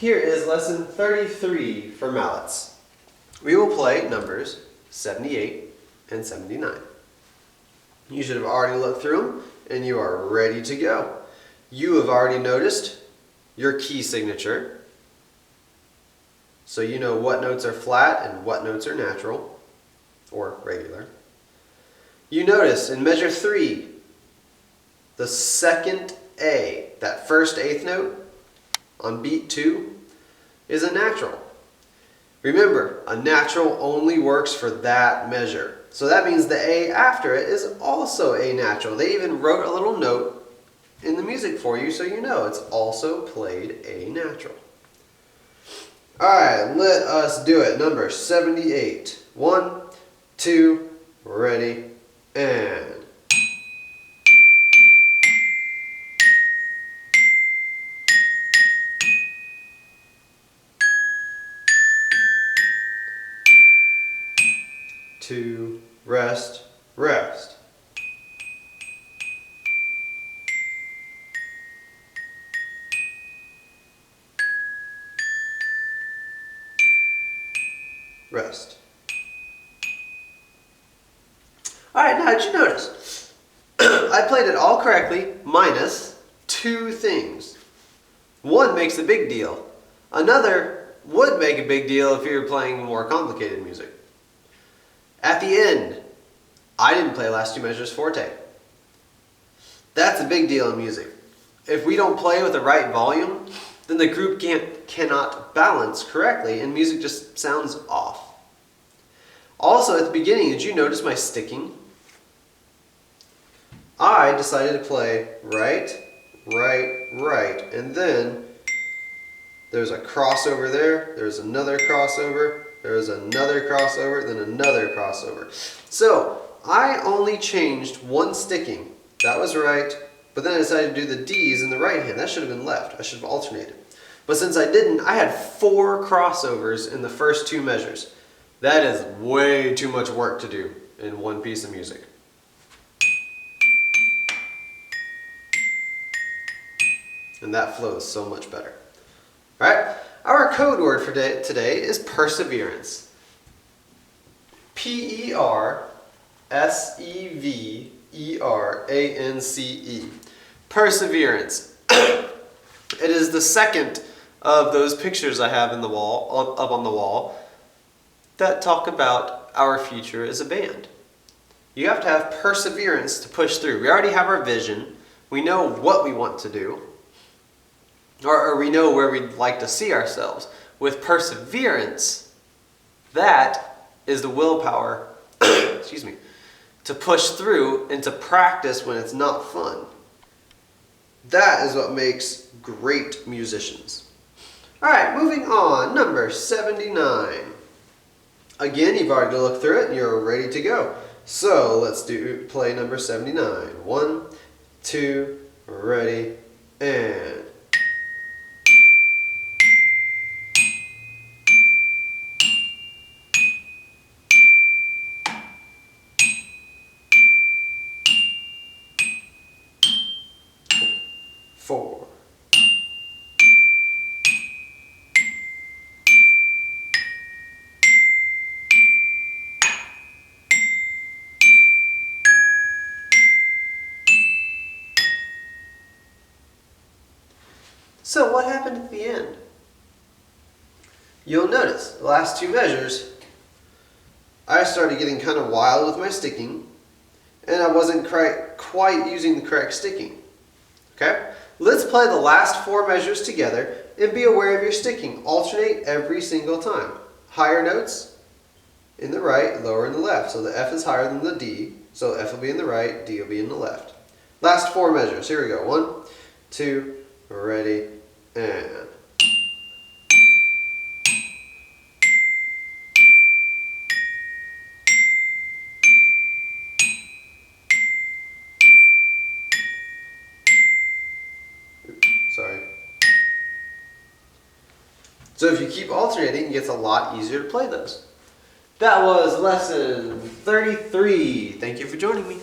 Here is lesson 33 for mallets. We will play numbers 78 and 79. You should have already looked through them and you are ready to go. You have already noticed your key signature, so you know what notes are flat and what notes are natural or regular. You notice in measure 3, the second A, that first eighth note on beat 2, is a natural. Remember, a natural only works for that measure. So that means the A after it is also a natural. They even wrote a little note in the music for you so you know it's also played a natural. Alright, let us do it. Number 78. 1, 2, ready, and... Two, rest, rest. Rest. Alright, now did you notice? I played it all correctly, minus 2 things. One makes a big deal. Another would make a big deal if you were playing more complicated music. At the end, I didn't play last 2 measures forte. That's a big deal in music. If we don't play with the right volume, then the group cannot balance correctly and music just sounds off. Also, at the beginning, did you notice my sticking? I decided to play right, right, right, and then there's a crossover there, there's another crossover, there's another crossover, then another crossover. So, I only changed 1 sticking. That was right, but then I decided to do the D's in the right hand. That should have been left. I should have alternated. But since I didn't, I had 4 crossovers in the first 2 measures. That is way too much work to do in one piece of music. And that flows so much better. Alright, our code word for today is perseverance. P-E-R-S-E-V-E-R-A-N-C-E. Perseverance. It is the second of those pictures I have in the wall, up on the wall, that talk about our future as a band. You have to have perseverance to push through. We already have our vision. We know what we want to do. Or we know where we'd like to see ourselves. With perseverance, that is the willpower, excuse me, to push through and to practice when it's not fun. That is what makes great musicians. Alright, moving on. Number 79. Again, you've already looked through it and you're ready to go. So let's play number 79. 1, 2, ready, and... Four. So what happened at the end? You'll notice the last 2 measures, I started getting kind of wild with my sticking, and I wasn't quite using the correct sticking. Okay? Let's play the last 4 measures together and be aware of your sticking. Alternate every single time. Higher notes in the right, lower in the left. So the F is higher than the D, so F will be in the right, D will be in the left. Last 4 measures. Here we go. 1, 2, ready, and... Sorry. So if you keep alternating, it gets a lot easier to play those. That was lesson 33. Thank you for joining me.